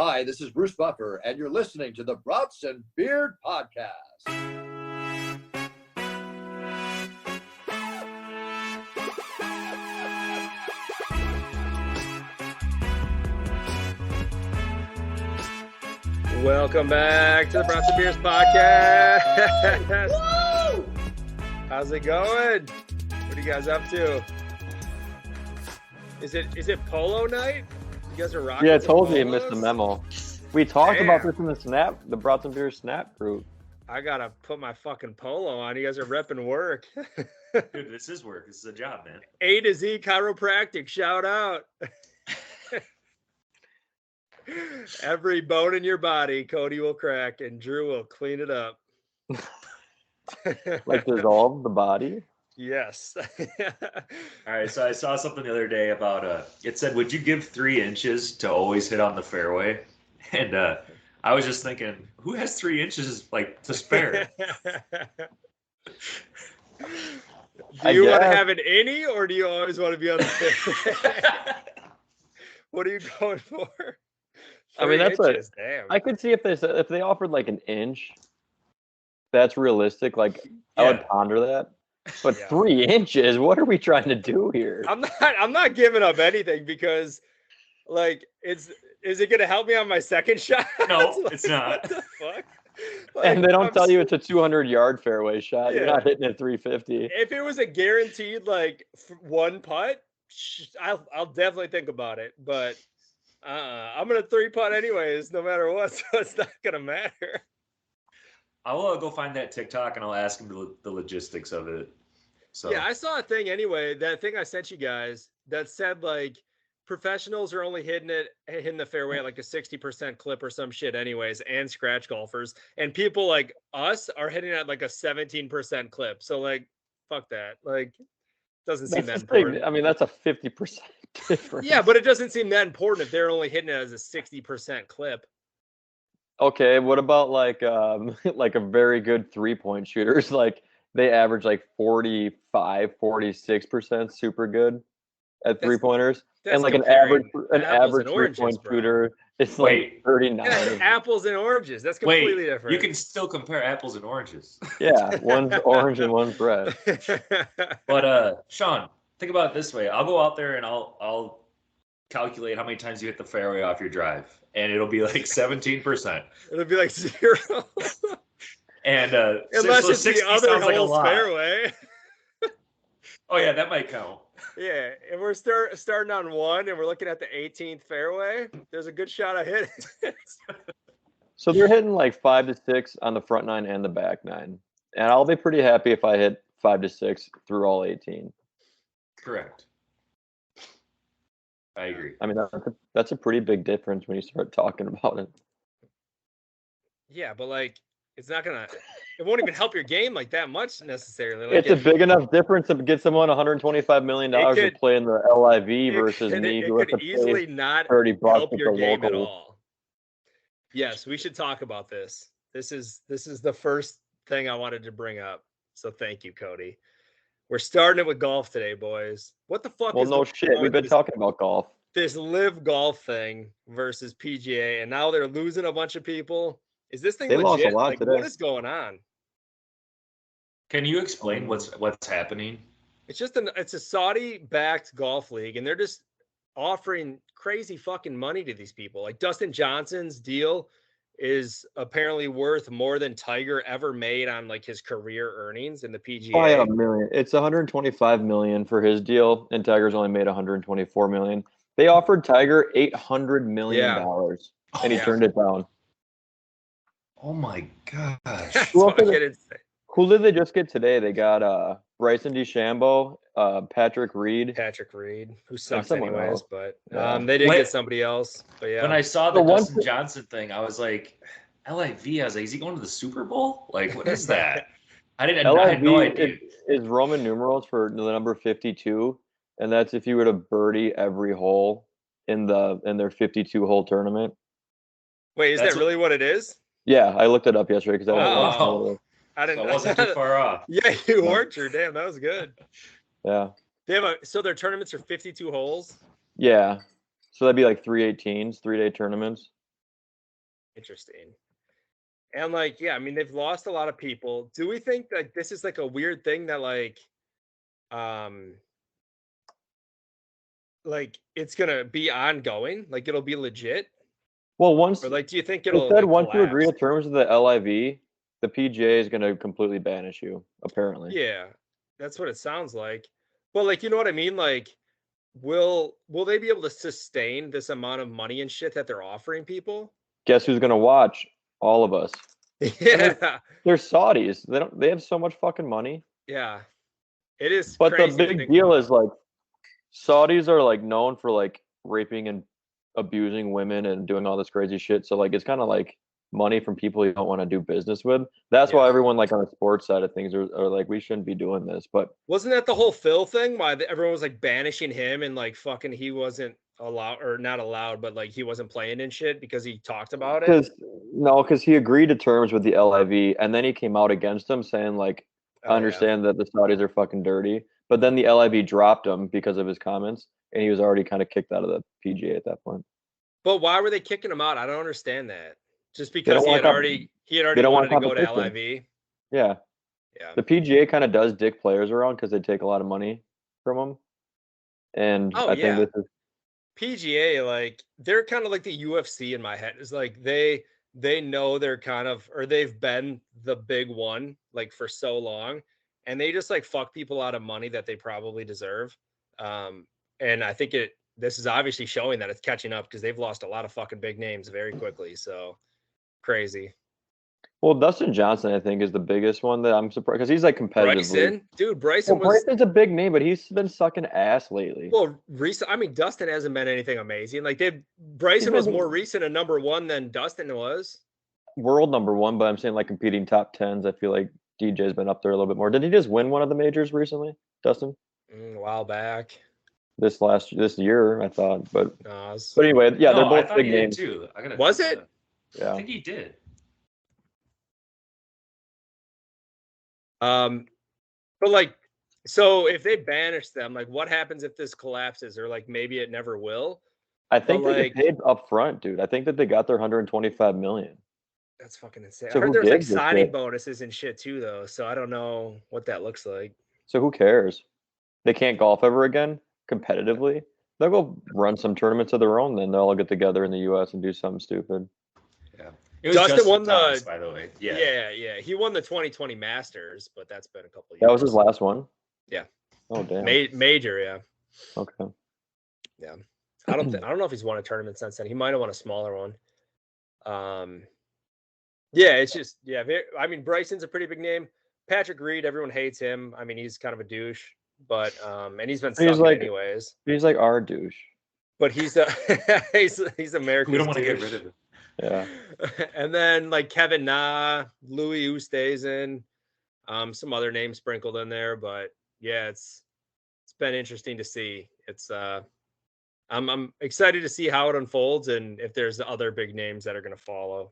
Hi, this is Bruce Buffer, and you're listening to the Brats and Beard Podcast. Welcome back to the Brats and Beers Podcast. Woo! How's it going? What are you guys up to? Is it polo night? You guys are rocking. Yeah, I told you polos? missed the memo. We talked about this in the Brats and Beers Snap group. I gotta put my fucking polo on. You guys are repping work. Dude, this is work. This is a job, man. A to Z Chiropractic. Shout out. Every bone in your body, Cody will crack and Drew will clean it up. Like dissolve the body? Yes. All right, so I saw something the other day about it said, would you give 3 inches to always hit on the fairway? And I was just thinking, who has 3 inches like to spare? Do you want to have an innie, or do you always want to be on the fairway? What are you going for? I mean, that's inches, damn. I could see if they offered like an inch. That's realistic. Like I would ponder that. But 3 inches, what are we trying to do here? I'm not giving up anything because, like, is it going to help me on my second shot? No, like, it's not. What the fuck? Like, And they don't tell you it's a 200-yard fairway shot. You're not hitting it 350. If it was a guaranteed like one putt, I'll definitely think about it. But I'm gonna 3-putt anyways, no matter what. So it's not gonna matter. I will go find that TikTok and I'll ask him the logistics of it. So Yeah, I saw a thing anyway. That thing I sent you guys that said like professionals are only hitting the fairway at like a 60% clip or some shit anyways, and scratch golfers, and people like us are hitting at like a 17% clip. So like, fuck that. Like, doesn't seem that important. I mean, that's a 50% difference. Yeah, but it doesn't seem that important if they're only hitting it as a 60% clip. Okay, what about like like a very good 3-point shooters? Like they average like 45, 46% super good at 3-pointers. And like an average 3-point shooter, it's like 39. Yeah, apples and oranges. That's completely different. You can still compare apples and oranges. Yeah, one's orange and one's red. But Sean, think about it this way. I'll go out there and I'll calculate how many times you hit the fairway off your drive, and it'll be like 17%. It'll be like 0. And unless so it's 60 the other sounds like a hole's lot. fairway. Oh yeah, that might count. Yeah, and we're starting on 1 and we're looking at the 18th fairway. There's a good shot I hit. So they're hitting like 5 to 6 on the front 9 and the back 9. And I'll be pretty happy if I hit 5 to 6 through all 18. Correct. I agree. I mean, that's a pretty big difference when you start talking about it. Yeah, but like, it won't even help your game like that much necessarily. Like, It's a big enough difference to get someone $125 million to play in the LIV versus me, who has to easily pay not $30 help at your the game at local. all. Yes, we should talk about this. This is the first thing I wanted to bring up. So thank you, Cody. We're starting it with golf today, boys. What the fuck? Well, no shit. We've been talking about golf. This LIV Golf thing versus PGA, and now they're losing a bunch of people. Is this thing legit? Lost a lot like, today. what is going on? Can you explain what's happening? It's a Saudi-backed golf league, and they're just offering crazy fucking money to these people. Like Dustin Johnson's deal is apparently worth more than Tiger ever made on like his career earnings in the PGA. By a million. It's $125 million for his deal, and Tiger's only made $124 million. They offered Tiger $800 million, and he turned it down. Oh my gosh. Who did they just get today? They got Bryson DeChambeau, Patrick Reed, who sucks anyways, but they did get somebody else. But yeah, when I saw the Dustin Johnson thing, I was like, LIV. I was like, is he going to the Super Bowl? Like, what is that? I had no idea. Is Roman numerals for the number 52, and that's if you were to birdie every hole in their 52-hole tournament. Wait, is that really what it is? Yeah, I looked it up yesterday because I didn't. I wasn't too far off. Yeah, you weren't. Damn, that was good. Yeah. They have so their tournaments are 52 holes. Yeah, so that'd be like 3 18s, 3-day tournaments. Interesting. And like, yeah, I mean, they've lost a lot of people. Do we think that this is like a weird thing that like it's gonna be ongoing? Like it'll be legit? Well, once Or like, do you think they it'll said like once you agree collapse? to terms of the LIV, the PGA is going to completely banish you. Apparently, Yeah, that's what it sounds like. But like, you know what I mean? Like, will they be able to sustain this amount of money and shit that they're offering people? guess who's going to watch? All of us. Yeah, They're Saudis. They have so much fucking money. yeah. It is But the crazy to big think deal about. is like Saudis are like known for like raping and abusing women and doing all this crazy shit. So like it's kind of like money from people you don't want to do business with. That's why Yeah. everyone like on the sports side of things are like we shouldn't be doing this. But Wasn't that the whole Phil thing? Why everyone was like banishing him and like fucking he wasn't allowed or not allowed, but like he wasn't playing and shit because he talked about it. because he agreed to terms with the LIV and then he came out against them saying like I Oh, yeah. understand that the Saudis are fucking dirty, but then the LIV dropped him because of his comments and he was already kind of kicked out of the PGA at that point. But why were they kicking him out? I don't understand that. Just They because don't he want had already they don't wanted want to go to competition. LIV. Yeah. Yeah. The PGA kind of does dick players around because they take a lot of money from them. And Oh I yeah. think this is PGA, like they're kind of like the UFC in my head. It's like they know they're kind of or they've been the big one like for so long, and they just like fuck people out of money that they probably deserve. And I think this is obviously showing that it's catching up because they've lost a lot of fucking big names very quickly. So crazy. well, Dustin Johnson, I think, is the biggest one that I'm surprised because he's like competitively. Bryson Well, was Bryson's a big name, but he's been sucking ass lately. recent. I mean, Dustin hasn't been anything amazing. Like He's Bryson was been more recent a number one than Dustin was. world number one, but I'm saying like competing top tens. I feel like DJ's been up there a little bit more. Did he just win one of the majors recently, Dustin? A while back. This year, I thought, but No, anyway, yeah, they're No, I both thought big he did names. too. Was it? I Yeah, think he did. But like, so if they banish them, like, what happens if this collapses, or like maybe it never will? I think But they like, get paid up front, dude. I think that they got their 125 million. that's fucking insane. I So heard who there's like gives a signing shit? bonuses and shit too, though. So I don't know what that looks like. So who cares? They can't golf ever again competitively. They'll go run some tournaments of their own. Then they'll all get together in the U.S. and do something stupid. Yeah. It was Justin Justin won Thomas, the by the way. yeah. He won the 2020 Masters, but that's been a couple years. That was his last one. Yeah. Oh damn. Major, yeah. Okay. Yeah. I don't know if he's won a tournament since then. He might have won a smaller one. Yeah, it's just I mean, Bryson's a pretty big name. Patrick Reed, everyone hates him. I mean, he's kind of a douche, but and he's been sucking anyways. He's like our douche. But he's he's America's We don't want to douche. get rid of him. Yeah. And then like Kevin Na, Louis Oosthuizen, some other names sprinkled in there, but yeah, it's been interesting to see. It's I'm excited to see how it unfolds and if there's other big names that are going to follow.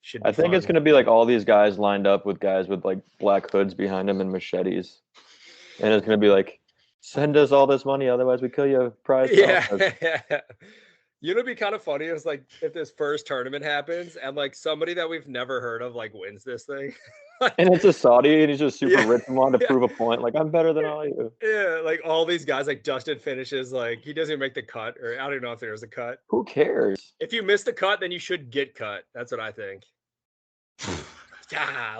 Should be I think it's fun. going to be like all these guys lined up with guys with like black hoods behind them and machetes. And it's going to be like, send us all this money, otherwise we kill you. Prize. Yeah. You know, it'd be kind of funny is like if this first tournament happens and like somebody that we've never heard of like wins this thing. And it's a Saudi and he's just super Yeah. rich and wanting to prove a point. Like, I'm better than all you. Yeah, like all these guys, like Dustin finishes, like he doesn't even make the cut, or I don't even know if there's a cut. Who cares? If you miss the cut, then you should get cut. That's what I think.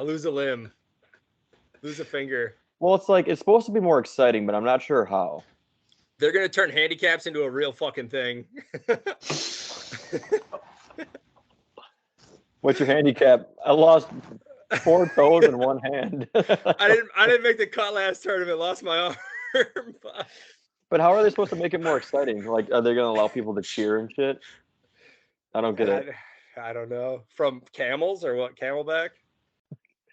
Lose a limb, lose a finger. Well, it's like, it's supposed to be more exciting, but I'm not sure how. They're gonna turn handicaps into a real fucking thing. What's your handicap? I lost 4 toes and 1 hand. I didn't make the cut last tournament. Lost my arm. But how are they supposed to make it more exciting? Like, are they going to allow people to cheer and shit? I don't get it. I don't know. From camels or what? Camelback?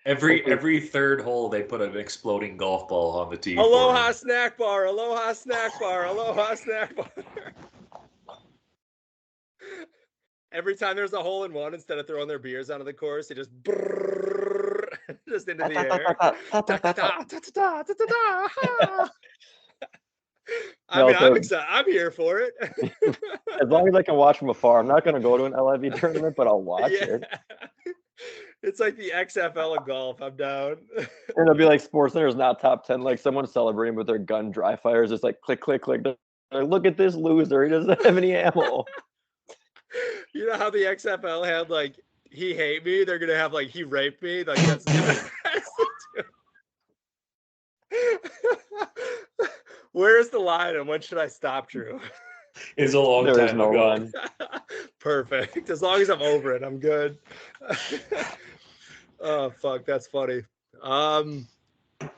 Every third hole, they put an exploding golf ball on the tee. Aloha snack bar. Aloha snack bar. Aloha snack bar. Every time there's a hole in one, instead of throwing their beers onto the course, they just just into the air. I mean, I'm excited. I'm here for it. As long as I can watch from afar. I'm not going to go to an LIV tournament, but I'll watch it. It's like the XFL of golf. I'm down. And it'll be like SportsCenter's not top 10. Like someone celebrating with their gun dry fires. It's like click, click, click. Like, look at this loser. He doesn't have any ammo. You know how the XFL had like, he hate me? They're going to have like, he raped me? Like, that's Where's the line and when should I stop, Drew? It's a long There is time no ago. line. Perfect. As long as I'm over it, I'm good. Oh, fuck. That's funny.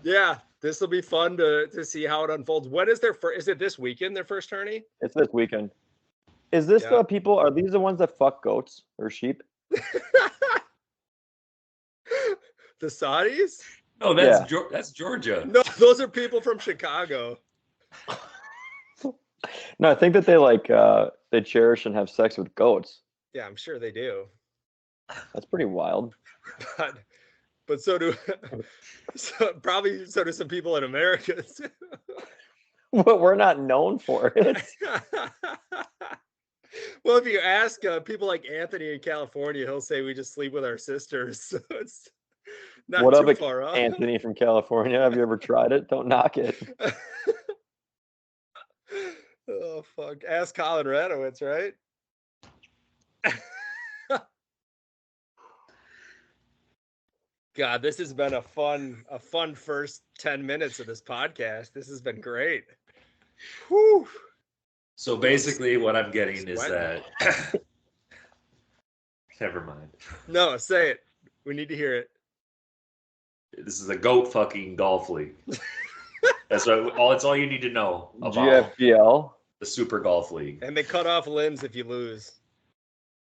Yeah, this will be fun to see how it unfolds. When is their first? Is it this weekend, their first tourney? It's this weekend. Is this the people? Are these the ones that fuck goats or sheep? The Saudis? No, that's Georgia. No, those are people from Chicago. No, I think that they cherish and have sex with goats. Yeah, I'm sure they do. That's pretty wild. But so do probably so do some people in America too. But we're not known for it. Well, if you ask people like Anthony in California, he'll say we just sleep with our sisters. So it's not What too up, far off. Anthony from California? Have you ever tried it? Don't knock it. Oh fuck! Ask Colin Radowitz, right? God, this has been a fun first 10 minutes of this podcast. This has been great. Whew. So basically, what I'm getting is that. Never mind. No, say it. We need to hear it. This is a goat fucking golf league. That's all you need to know about GFGL, the Super Golf League. And they cut off limbs if you lose.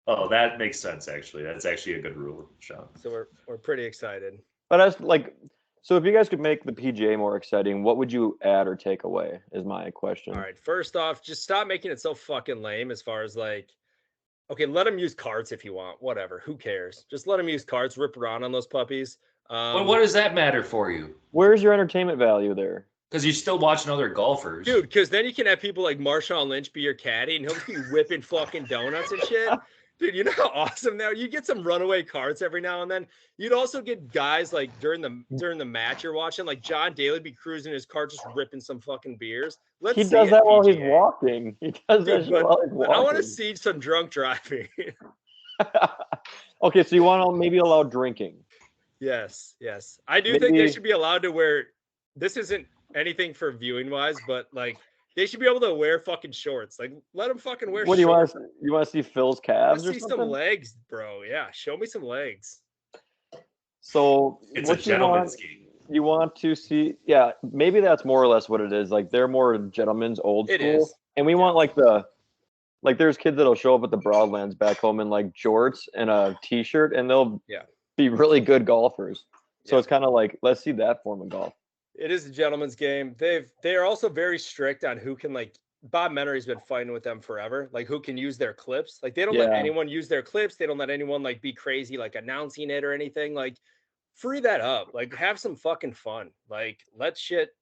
Oh, that makes sense. Actually, that's actually a good rule, Sean. So we're pretty excited. But as like, so if you guys could make the PGA more exciting, what would you add or take away? Is my question. All right. First off, just stop making it so fucking lame. As far as like, okay, let them use carts if you want. Whatever. Who cares? Just let them use carts. Rip around on those puppies. Well, what does that matter for you? Where's your entertainment value there? Because you're still watching other golfers, dude. Because then you can have people like Marshawn Lynch be your caddy, and he'll be whipping fucking donuts and shit. Dude, you know how awesome that you get some runaway carts every now and then. You'd also get guys like during the match you're watching, like John Daly be cruising his car, just ripping some fucking beers. He does that while he's walking. He does that while he's walking. I want to see some drunk driving. Okay, so you want to maybe allow drinking? Yes. I do think they should be allowed to wear. This isn't anything for viewing wise, but like. They should be able to wear fucking shorts. Like, let them fucking wear shorts. What do you want to see Phil's calves or something? See some legs, bro. Yeah, show me some legs. So it's a gentleman's game. You want to see, yeah, maybe that's more or less what it is. Like they're more gentlemen's old school. It is. And we want like there's kids that'll show up at the Broadlands back home in like jorts and a t-shirt and they'll be really good golfers. So it's kind of like, let's see that form of golf. It is a gentleman's game. They are also very strict on who can, like, Bob Menery's been fighting with them forever. Like, who can use their clips. Like, they don't let anyone use their clips. They don't let anyone, like, be crazy, like, announcing it or anything. Like, free that up. Like, have some fucking fun. Like, let shit.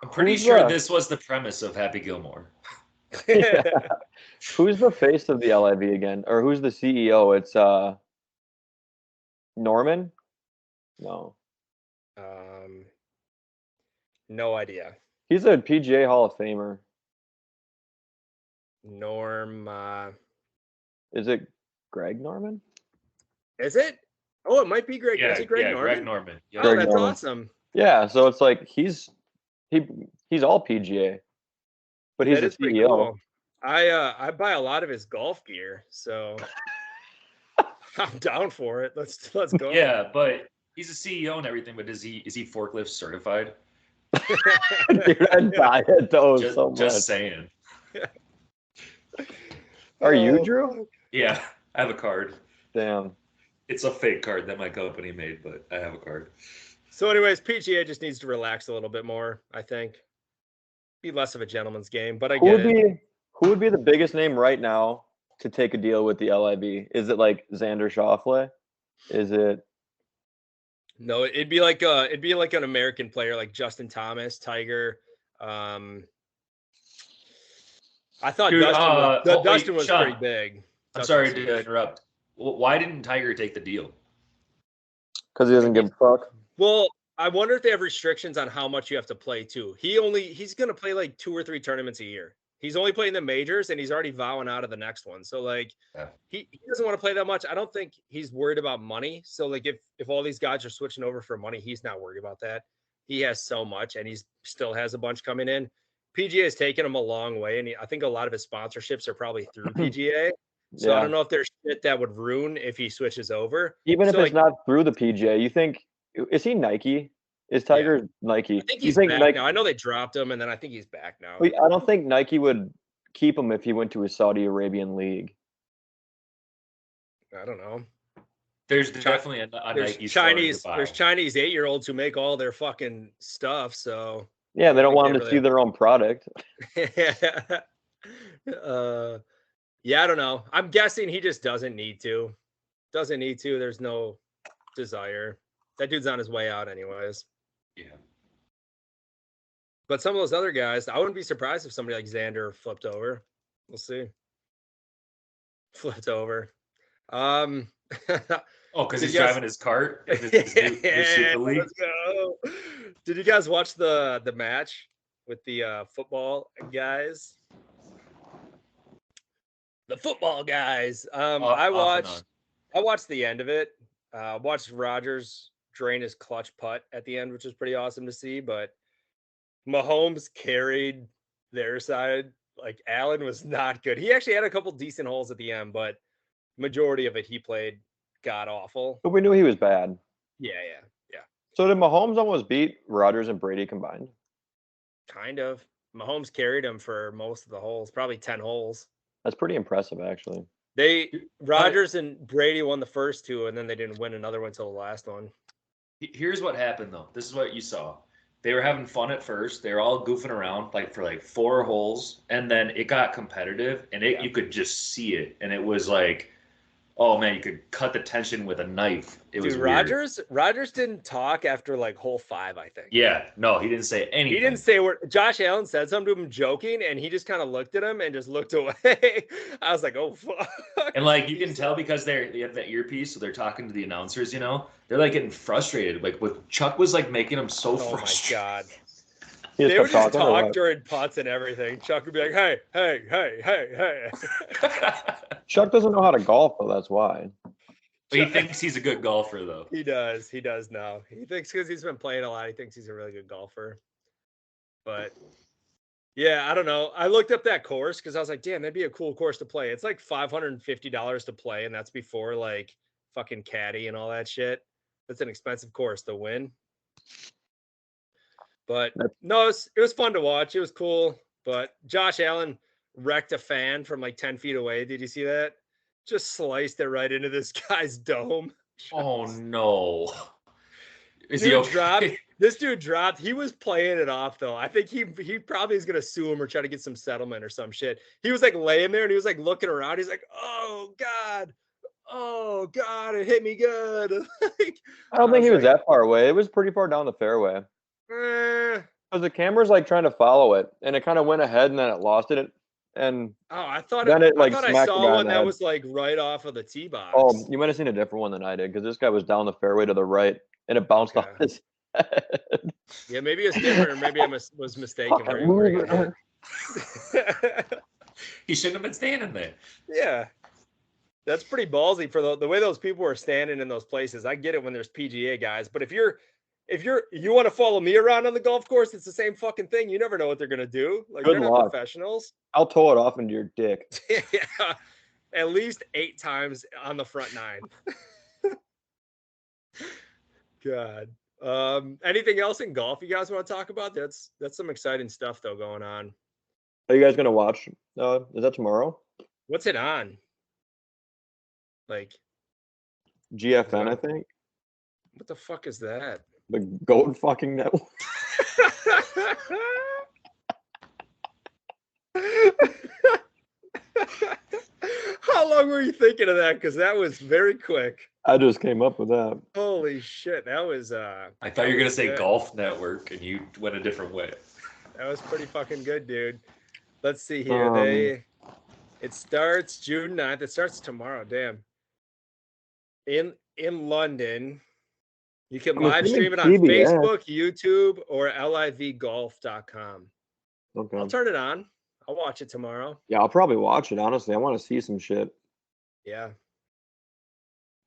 I'm pretty sure this was the premise of Happy Gilmore. Yeah. Who's the face of the LIV again? Or who's the CEO? It's Norman? No. No idea. He's a PGA Hall of Famer. Norm. Is it Greg Norman? Is it? Oh, it might be Greg. Yeah, Is it Greg Norman? Greg Norman. Yeah. Oh, that's awesome. Yeah, so it's like he's all PGA, but he's the CEO. Cool. I buy a lot of his golf gear, so I'm down for it. Let's go. Yeah, but he's a CEO and everything, but is he forklift certified? Dude, I'd buy it though so much. Just saying. Are you, Drew? Yeah, I have a card. Damn. It's a fake card that my company made, but I have a card. So anyways, PGA just needs to relax a little bit more, I think. Be less of a gentleman's game, but I get it. Who would be the biggest name right now to take a deal with the LIV? Is it like Xander Schauffele? Is it? No, it'd be like an American player like Justin Thomas, Tiger. I thought Dude, Dustin was Sean, pretty big. I'm sorry to interrupt. Why didn't Tiger take the deal? Because he doesn't give a fuck. Well, I wonder if they have restrictions on how much you have to play too. He's gonna play like 2 or 3 tournaments a year. He's only playing the majors and he's already vowing out of the next one. So like he doesn't want to play that much. I don't think he's worried about money. So like if all these guys are switching over for money, he's not worried about that. He has so much and he's still has a bunch coming in. PGA has taken him a long way, and I think a lot of his sponsorships are probably through PGA. So I don't know if there's shit that would ruin if he switches over. Even if So, it's not through the PGA, you think, is he Nike? Is Tiger Nike? I think he's back now. I know they dropped him, and then I think he's back now. I don't think Nike would keep him if he went to a Saudi Arabian league. I don't know. There's definitely a Nike Chinese. There's Chinese 8-year-olds who make all their fucking stuff. So yeah, they don't want them to see their own product. Yeah, I don't know. I'm guessing he just doesn't need to. Doesn't need to. There's no desire. That dude's on his way out anyways. Yeah. But some of those other guys, I wouldn't be surprised if somebody like Xander flipped over. We'll see. Flipped over. Oh, because he's driving his cart? His Super League? Let's go. Did you guys watch the match with the football guys? The football guys. I watched the end of it. Watched Rodgers drain his clutch putt at the end, which was pretty awesome to see. But Mahomes carried their side. Like Allen was not good. He actually had a couple decent holes at the end, but majority of it he played god awful. But we knew he was bad. Yeah. So did Mahomes almost beat Rodgers and Brady combined? Kind of. Mahomes carried him for most of the holes, probably 10 holes. That's pretty impressive, actually. Rodgers and Brady won the first 2, and then they didn't win another one until the last one. Here's what happened, though. This is what you saw. They were having fun at first. They were all goofing around for 4 holes, and then it got competitive, and you could just see it. And it was like, oh man, you could cut the tension with a knife. It was weird. Rodgers didn't talk after hole 5, I think. Yeah, no, he didn't say anything. He didn't say where Josh Allen said something to him joking, and he just kind of looked at him and just looked away. I was like, oh fuck. And you can tell because they have that earpiece, so they're talking to the announcers, they're getting frustrated. With Chuck was making them so frustrated. Oh my god. They would just talk during putts and everything. Chuck would be like, hey. Chuck doesn't know how to golf, though. That's why. But he thinks he's a good golfer, though. He does now. He thinks because he's been playing a lot, he thinks he's a really good golfer. But, yeah, I don't know. I looked up that course because I was like, damn, that'd be a cool course to play. It's like $550 to play, and that's before, fucking caddy and all that shit. That's an expensive course to win. But no, it was fun to watch. It was cool. But Josh Allen wrecked a fan from 10 feet away. Did you see that? Just sliced it right into this guy's dome. Oh no! This dude dropped. He was playing it off though. I think he probably is gonna sue him or try to get some settlement or some shit. He was laying there and he was looking around. He's like, oh god, it hit me good. I don't think he was that far away. It was pretty far down the fairway. Because the camera's trying to follow it, and it kind of went ahead, and then it lost it. And I thought I saw one that was right off of the tee box. Oh, you might have seen a different one than I did, because this guy was down the fairway to the right, and it bounced off his head. Yeah, maybe it's different, or maybe I was mistaken. He shouldn't have been standing there. Yeah. That's pretty ballsy for the way those people are standing in those places. I get it when there's PGA guys, but if you want to follow me around on the golf course, it's the same fucking thing. You never know what they're gonna do. They're not professionals. I'll tow it off into your dick. Yeah, at least 8 times on the front 9. God. Anything else in golf you guys want to talk about? That's some exciting stuff though going on. Are you guys gonna watch? Is that tomorrow? What's it on? GFN, I think. What the fuck is that? The Goat fucking network. How long were you thinking of that? Because that was very quick. I just came up with that. Holy shit, that was. I thought you were gonna say Golf Network, and you went a different way. That was pretty fucking good, dude. Let's see here. It starts June 9th. It starts tomorrow. Damn. In London. You can live stream it on Facebook, YouTube, or livgolf.com. Okay. I'll turn it on. I'll watch it tomorrow. Yeah, I'll probably watch it, honestly. I want to see some shit. Yeah.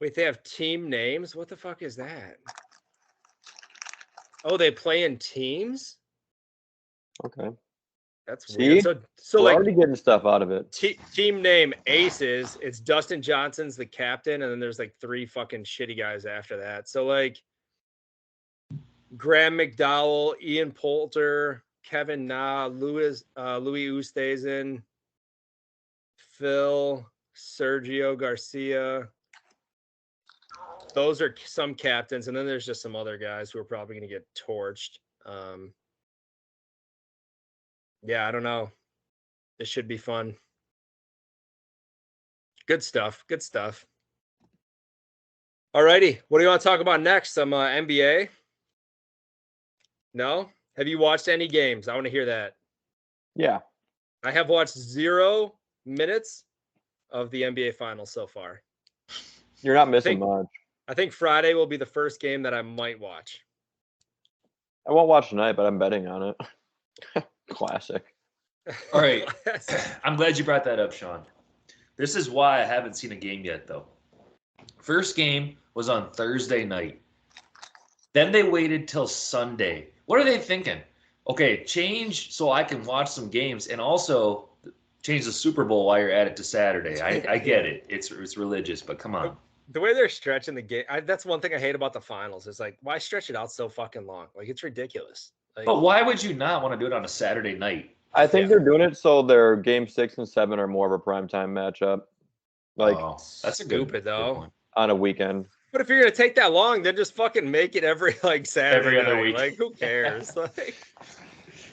Wait, they have team names? What the fuck is that? Oh, they play in teams? Okay. That's weird. So we're like already getting stuff out of it. Team name Aces. It's Dustin Johnson's the captain, and then there's like 3 fucking shitty guys after that. So like Graham McDowell, Ian Poulter, Kevin Na, Louis Oosthuizen, Phil, Sergio Garcia. Those are some captains, and then there's just some other guys who are probably going to get torched. Yeah, I don't know. This should be fun. Good stuff. Good stuff. All righty. What do you want to talk about next? Some NBA? No? Have you watched any games? I want to hear that. Yeah. I have watched 0 minutes of the NBA Finals so far. You're not missing much. I think Friday will be the first game that I might watch. I won't watch tonight, but I'm betting on it. Classic. All right. I'm glad you brought that up, Sean. This is why I haven't seen a game yet, though. First game was on Thursday night. Then they waited till Sunday. What are they thinking? Okay, change so I can watch some games, and also change the Super Bowl while you're at it to Saturday. I get it. It's religious, but come on. The way they're stretching the game, that's one thing I hate about the finals. It's like, why stretch it out so fucking long? Like, it's ridiculous. Like, but why would you not want to do it on a Saturday night? I think they're doing it so their game 6 and 7 are more of a primetime matchup. Like, that's stupid though. On a weekend. But if you're gonna take that long, then just fucking make it every like Saturday, every other week. Like, who cares? Like,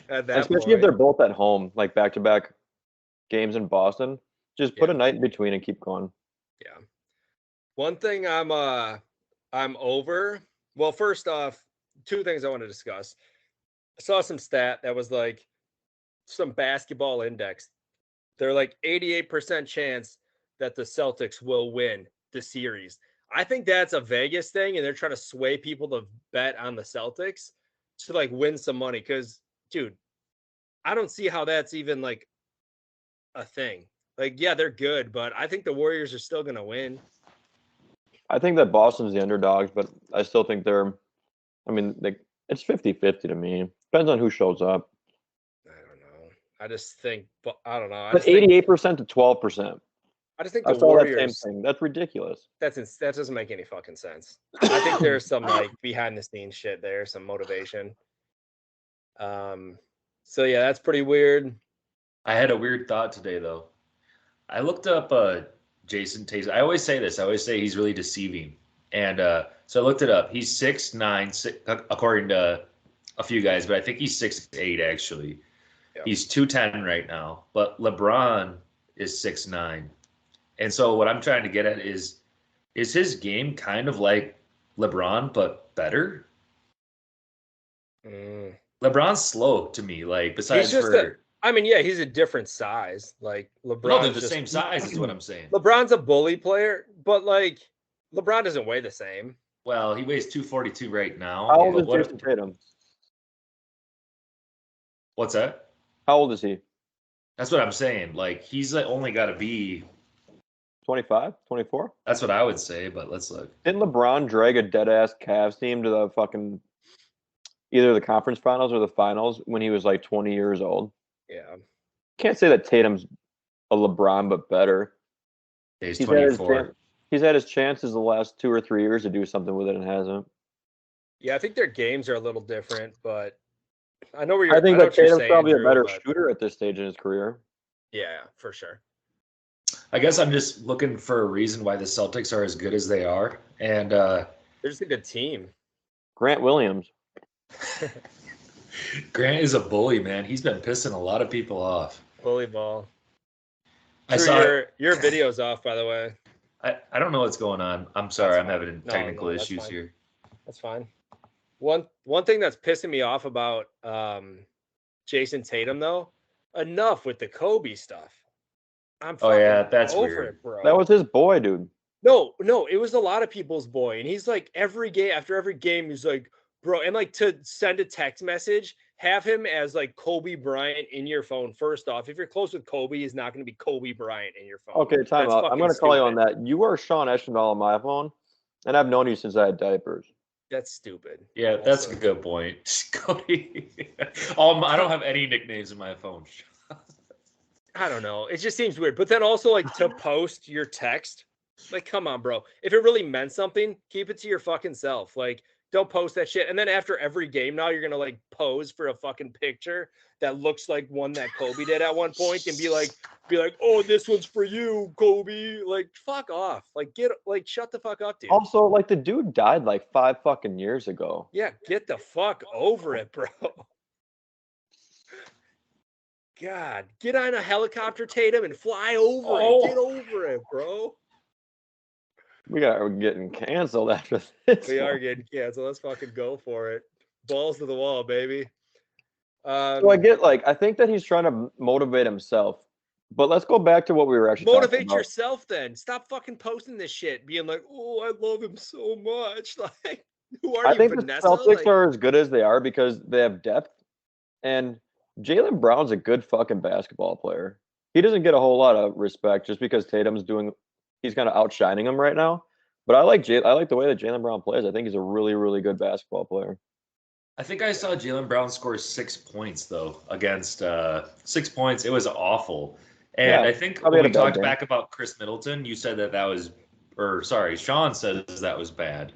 at that especially point. if they're both at home, like back-to-back games in Boston. Just put a night in between and keep going. Yeah. One thing I'm over. Well, first off, 2 things I want to discuss. I saw some stat that was like some basketball index. They're like 88% chance that the Celtics will win the series. I think that's a Vegas thing, and they're trying to sway people to bet on the Celtics to like win some money. Because, dude, I don't see how that's even like a thing. Like, yeah, they're good, but I think the Warriors are still gonna win. I think that Boston's the underdogs, but I still think they're. I mean, it's 50-50 to me. Depends on who shows up. I don't know. I just think, but I don't know. But 88% to 12%. I just think the Warriors. That same thing. That's ridiculous. That doesn't make any fucking sense. I think there's some like behind the scenes shit there, some motivation. So yeah, that's pretty weird. I had a weird thought today though. I looked up Jason Tatum. I always say this. I always say he's really deceiving. And so I looked it up. He's 6'9", according to a few guys, but I think he's 6'8" actually. Yep. He's 210 right now, but LeBron is 6'9". And so what I'm trying to get at is his game kind of like LeBron, but better? LeBron's slow to me, like besides he's a different size. Like LeBron. No, they're the same size is what I'm saying. LeBron's a bully player, but like LeBron doesn't weigh the same. Well, he weighs 242 right now. How old is Jason Tatum? What's that? How old is he? That's what I'm saying. Like, he's only got to be 25, 24? That's what I would say, but let's look. Didn't LeBron drag a dead-ass Cavs team to the fucking either the conference finals or the finals when he was like 20 years old? Yeah. Can't say that Tatum's a LeBron, but better. He's 24. He's had his chances the last 2 or 3 years to do something with it and hasn't. Yeah, I think their games are a little different, but I know where you're. I think that Tatum's probably a better shooter at this stage in his career. Yeah, for sure. I guess I'm just looking for a reason why the Celtics are as good as they are, and they're just a good team. Grant Williams. Grant is a bully, man. He's been pissing a lot of people off. Bully ball. I saw your video's off, by the way. I don't know what's going on. I'm sorry. I'm having technical issues here. That's fine. One thing that's pissing me off about Jason Tatum, though, enough with the Kobe stuff. I'm Oh, fucking yeah, that's over weird. it, bro. That was his boy, dude. No, it was a lot of people's boy. And he's like, after every game, he's like, bro, and like to send a text message, have him as like Kobe Bryant in your phone. First off, if you're close with Kobe, he's not going to be Kobe Bryant in your phone. Okay, time That's out. I'm fucking going to call you on stupid. that. You are Sean Eschendahl on my phone, and I've known you since I had diapers. That's stupid. Yeah, that's Also. a good point. Cody. I don't have any nicknames in my phone. I don't know. It just seems weird. But then also like to post your text, like, come on, bro. If it really meant something, keep it to your fucking self. Like, don't post that shit. And then after every game now, you're gonna like pose for a fucking picture that looks like one that Kobe did at one point and be like, oh, this one's for you, Kobe. Like, fuck off. Like, shut the fuck up, dude. Also, like, the dude died like 5 fucking years ago. Yeah, get the fuck over it, bro. God, get on a helicopter, Tatum, and fly over it. Get over it, bro. We're getting canceled after this. We are getting canceled. Let's fucking go for it. Balls to the wall, baby. So I think that he's trying to motivate himself. But let's go back to what we were actually motivate talking about. yourself then. Stop fucking posting this shit, being like, oh, I love him so much. Like, who are you, Vanessa? The Celtics are as good as they are because they have depth. And Jaylen Brown's a good fucking basketball player. He doesn't get a whole lot of respect just because he's kind of outshining him right now. But I like the way that Jaylen Brown plays. I think he's a really, really good basketball player. I think I saw Jaylen Brown score 6 points though against 6 points. It was awful. And I think when we talked back about Chris Middleton, you said Sean says that was bad.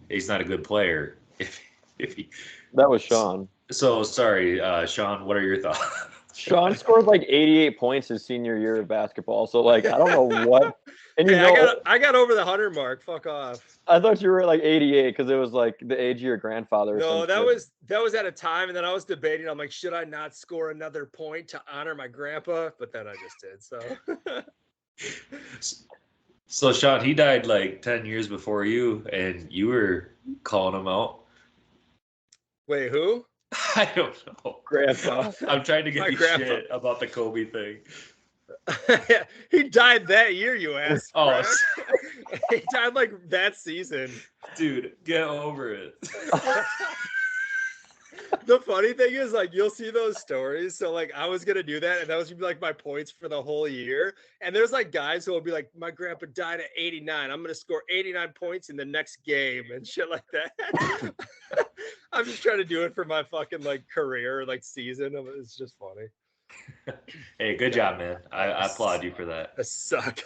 He's not a good player. That was Sean. So sorry, Sean. What are your thoughts? Sean scored like 88 points his senior year of basketball. So like I don't know what. And I got over the 100 mark. Fuck off. I thought you were at like 88 because it was like the age of your grandfather. No, that was at a time, and then I was debating. I'm like, should I not score another point to honor my grandpa? But then I just did. So Sean, he died like 10 years before you, and you were calling him out. Wait, who? I don't know. Grandpa. I'm trying to get shit about the Kobe thing. He died that year, you ass. Oh, he died like that season. Dude, get over it. The funny thing is, like, you'll see those stories. So, like, I was gonna do that, and that was gonna be like my points for the whole year. And there's like guys who will be like, "My grandpa died at 89. I'm gonna score 89 points in the next game and shit like that." I'm just trying to do it for my fucking like career, like season. It's just funny. Hey, good job, man. I applaud you for that. I suck.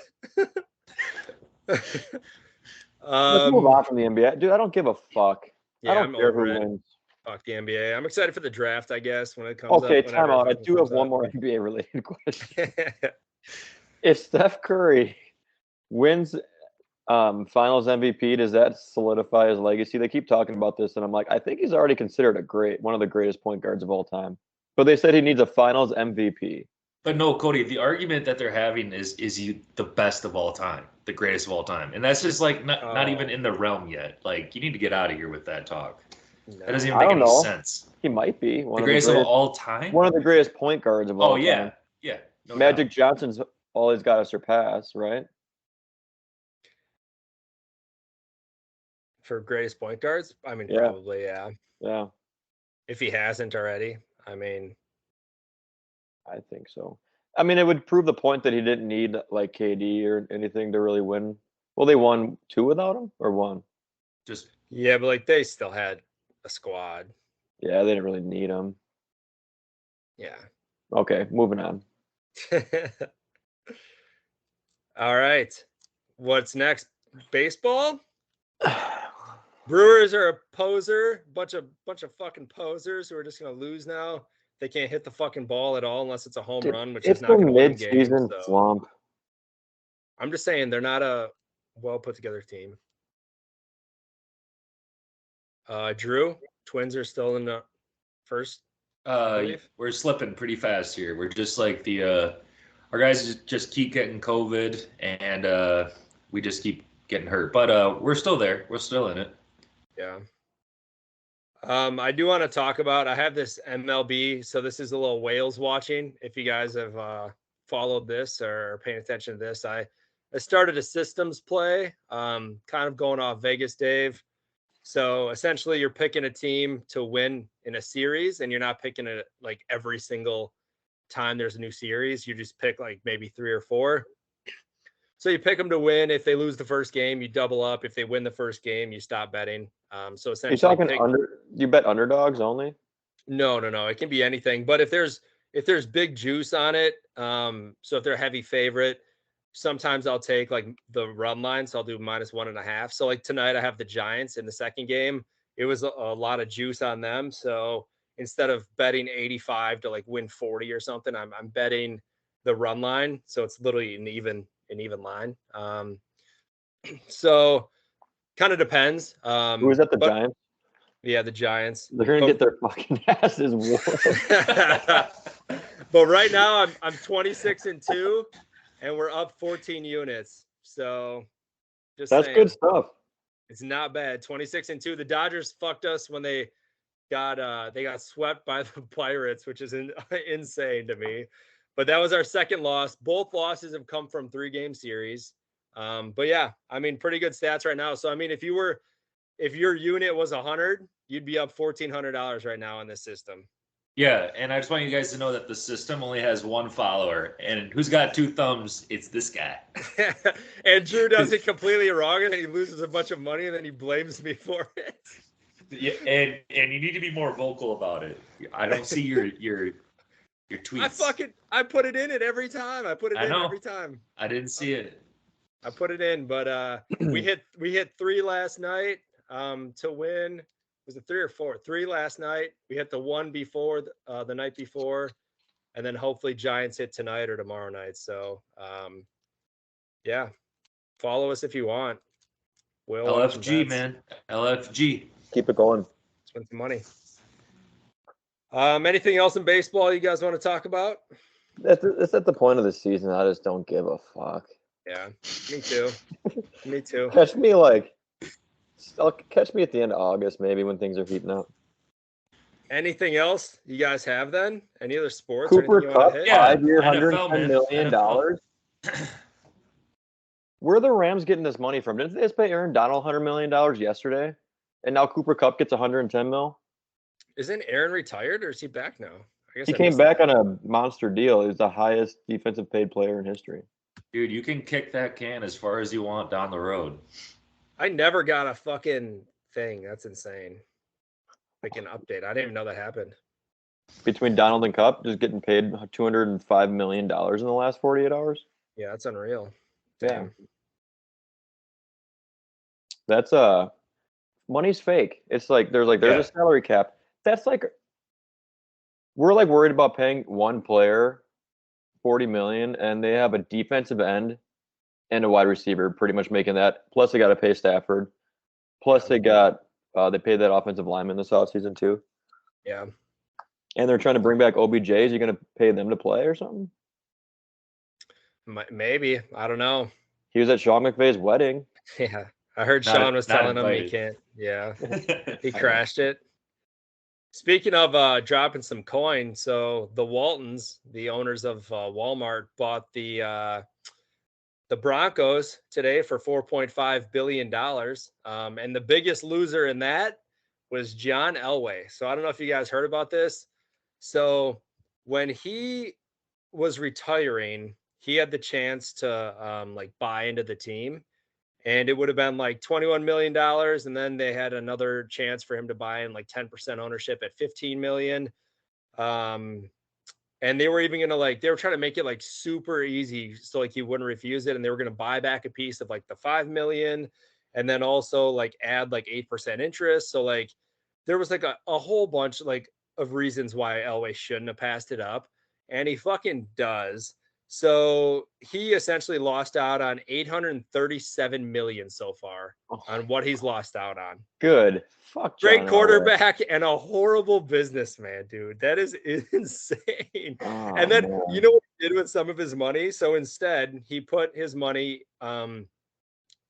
Let's move on from the NBA, dude. I don't give a fuck. Yeah, I don't care who wins. Fuck the NBA. I'm excited for the draft, I guess, when it comes up. Okay, time out. I do have one more NBA related question. If Steph Curry wins Finals MVP, does that solidify his legacy? They keep talking about this, and I'm like, I think he's already considered one of the greatest point guards of all time. But they said he needs a Finals MVP. But no, Cody, the argument that they're having is he the best of all time, the greatest of all time? And that's just like not even in the realm yet. Like, you need to get out of here with that talk. No. That doesn't even make any sense. He might be the greatest of all time. One of the greatest point guards of all time. Oh yeah, yeah. No Magic doubt. Johnson's all he's got to surpass, right? For greatest point guards, I mean, probably, yeah. Yeah. If he hasn't already, I mean, I think so. I mean, it would prove the point that he didn't need like KD or anything to really win. Well, they won 2 without him, or 1? Yeah, but like they still had a squad. Yeah, they didn't really need him. Yeah. Okay, moving on. All right. What's next? Baseball? Brewers are a poser, bunch of fucking posers who are just gonna lose now. They can't hit the fucking ball at all unless it's a home run, which is not going to win games. It's a mid-season slump. I'm just saying they're not a well put together team. Drew, Twins are still in the first. We're slipping pretty fast here. We're just like our guys just keep getting COVID, and we just keep getting hurt. But we're still there. We're still in it. Yeah. I do want to talk about, I have this MLB. So this is a little whales watching. If you guys have followed this or are paying attention to this, I started a systems play, kind of going off Vegas, Dave. So essentially you're picking a team to win in a series, and you're not picking it like every single time there's a new series. You just pick like maybe 3 or 4. So you pick them to win. If they lose the first game, you double up. If they win the first game, you stop betting. So essentially, You're talking you bet underdogs only? No. It can be anything. But if there's big juice on it, so if they're a heavy favorite, sometimes I'll take like the run line. So I'll do -1.5. So like tonight, I have the Giants in the second game. It was a lot of juice on them. So instead of betting 85 to like win 40 or something, I'm betting the run line. So it's literally an even line. So kind of depends. Who was at the Giants? Yeah, the Giants. They're gonna get their fucking asses whooped. But right now I'm 26-2, and we're up 14 units. So just that's saying, good stuff. It's not bad. 26-2. The Dodgers fucked us when they got swept by the Pirates, which is insane to me. But that was our second loss. Both losses have come from 3-game series. But yeah, I mean, pretty good stats right now. So I mean, if your unit was 100, you'd be up $1,400 right now in this system. Yeah, and I just want you guys to know that the system only has 1 follower, and who's got 2 thumbs? It's this guy. And Drew does it completely wrong, and then he loses a bunch of money, and then he blames me for it. Yeah, and you need to be more vocal about it. I don't see your tweets. I put it in it every time. Every time. I didn't see it. I put it in, but we hit 3 last night to win. Was it 3 or 4? 3 last night. We hit the 1 before the night before, and then hopefully Giants hit tonight or tomorrow night. So yeah, follow us if you want. LFG, man. LFG. Keep it going. Spend some money. Anything else in baseball you guys want to talk about? It's at the point of the season. I just don't give a fuck. Yeah, me too. Me too. Catch me at the end of August, maybe, when things are heating up. Anything else you guys have then? Any other sports? Cooper Cup, 5-year, NFL, $110 million. Where are the Rams getting this money from? Didn't they just pay Aaron Donald $100 million yesterday? And now Cooper Cup gets $110 million? Isn't Aaron retired, or is he back now? I guess he came back on a monster deal. He's the highest defensive paid player in history. Dude, you can kick that can as far as you want down the road. I never got a fucking thing. That's insane. Like an update. I didn't even know that happened. Between Donald and Cup, just getting paid $205 million in the last 48 hours? Yeah, that's unreal. Damn. Yeah. That's money's fake. It's like there's a salary cap. That's like, we're like worried about paying one player $40 million, and they have a defensive end and a wide receiver pretty much making that. Plus they got to pay Stafford. Plus they got they paid that offensive lineman this offseason too. Yeah. And they're trying to bring back OBJs. You're going to pay them to play or something? Maybe. I don't know. He was at Sean McVay's wedding. Yeah. I heard Sean was telling him he can't. Yeah. He crashed it. Speaking of dropping some coin, so the Waltons, the owners of Walmart, bought the Broncos today for $4.5 billion. And the biggest loser in that was John Elway. So I don't know if you guys heard about this. So when he was retiring, he had the chance to like buy into the team, and it would have been like $21 million. And then they had another chance for him to buy in like 10% ownership at $15 million. And they were even going to they were trying to make it like super easy. So like he wouldn't refuse it. And they were going to buy back a piece of like the $5 million, and then also like add like 8% interest. So like there was like a whole bunch like of reasons why Elway shouldn't have passed it up. And he fucking does. So he essentially lost out on $837 million so far on what he's lost out on. Good. Fuck John Great quarterback Elway. And a horrible businessman, dude. That is insane. Oh, and then man. You know what he did with some of his money? So instead, he put his money,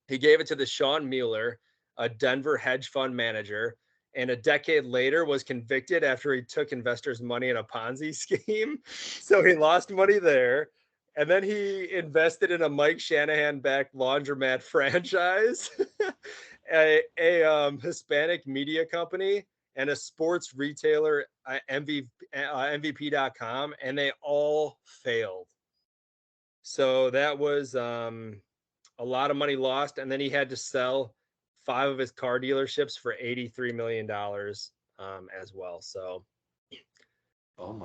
he gave it to the Sean Mueller, a Denver hedge fund manager. and a decade later was convicted after he took investors' money in a Ponzi scheme. So he lost money there. And then he invested in a Mike Shanahan-backed laundromat franchise, a Hispanic media company, and a sports retailer, MVP.com, and they all failed. So that was a lot of money lost. And then he had to sell 5 of his car dealerships for $83 million as well. So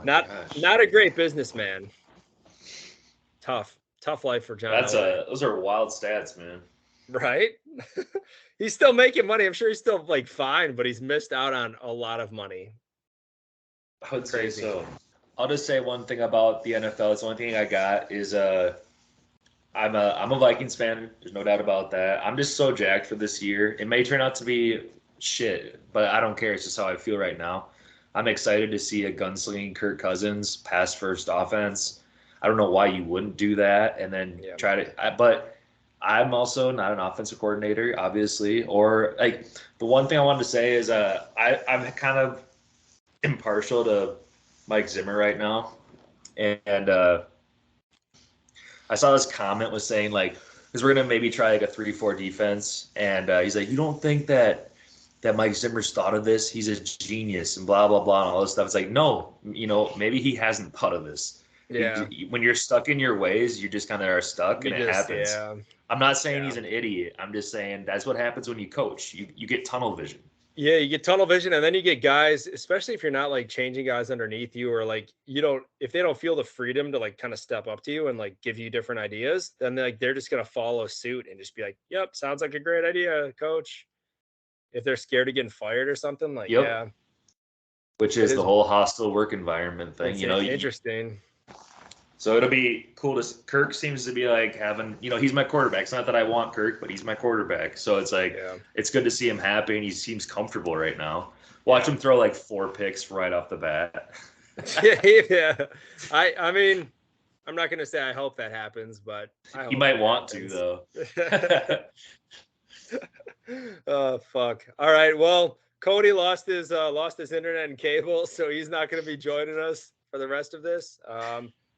not a great businessman. Tough life for John. Those are wild stats, man. Right? He's still making money. I'm sure he's still like fine, but he's missed out on a lot of money. I would say so. I'll just say one thing about the NFL. It's the only thing I got is I'm a Vikings fan. There's no doubt about that. I'm just so jacked for this year. It may turn out to be shit, but I don't care. It's just how I feel right now. I'm excited to see a gunslinging Kirk Cousins pass first offense. I don't know why you wouldn't do that and then try to. But I'm also not an offensive coordinator, obviously. Or like the one thing I wanted to say is I'm kind of impartial to Mike Zimmer right now, and I saw this comment was saying like, because we're gonna maybe try like a 3-4 defense, and he's like, you don't think that Mike Zimmer's thought of this? He's a genius and blah blah blah and all this stuff. It's like, no, maybe he hasn't thought of this. Yeah. When you're stuck in your ways, you just kind of are stuck, and it happens. Yeah. I'm not saying he's an idiot. I'm just saying that's what happens when you coach. You get tunnel vision. Yeah, you get tunnel vision, and then you get guys, especially if you're not like changing guys underneath you, or like if they don't feel the freedom to like kind of step up to you and like give you different ideas, then they're just gonna follow suit and just be like, "Yep, sounds like a great idea, coach." If they're scared of getting fired or something, like yeah. Which is the whole hostile work environment thing, Interesting. So it'll be cool to. Kirk seems to be like having, he's my quarterback. It's not that I want Kirk, but he's my quarterback. So it's like, it's good to see him happy, and he seems comfortable right now. Watch him throw like 4 picks right off the bat. Yeah. I mean, I'm not gonna say I hope that happens, but he might want to though. Oh fuck! All right, well, Cody lost his internet and cable, so he's not gonna be joining us for the rest of this.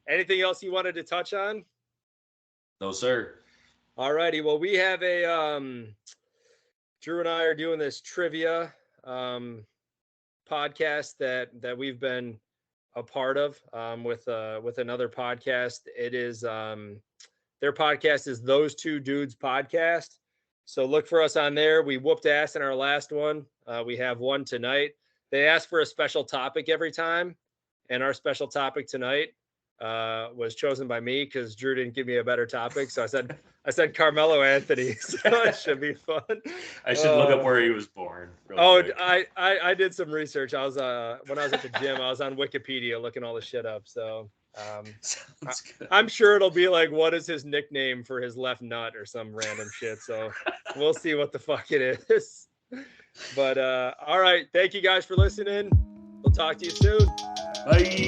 Anything else you wanted to touch on? No, sir. All righty. Well, we have a Drew and I are doing this trivia podcast that we've been a part of with another podcast. It is their podcast is Those Two Dudes Podcast. So look for us on there. We whooped ass in our last one. We have one tonight. They ask for a special topic every time, and our special topic tonight was chosen by me because Drew didn't give me a better topic. So I said Carmelo Anthony. So it should be fun. I should look up where he was born. Quick. I did some research. I was when I was at the gym, I was on Wikipedia looking all the shit up. So I'm sure it'll be like, what is his nickname for his left nut or some random shit. So we'll see what the fuck it is. But all right, thank you guys for listening. We'll talk to you soon. Bye.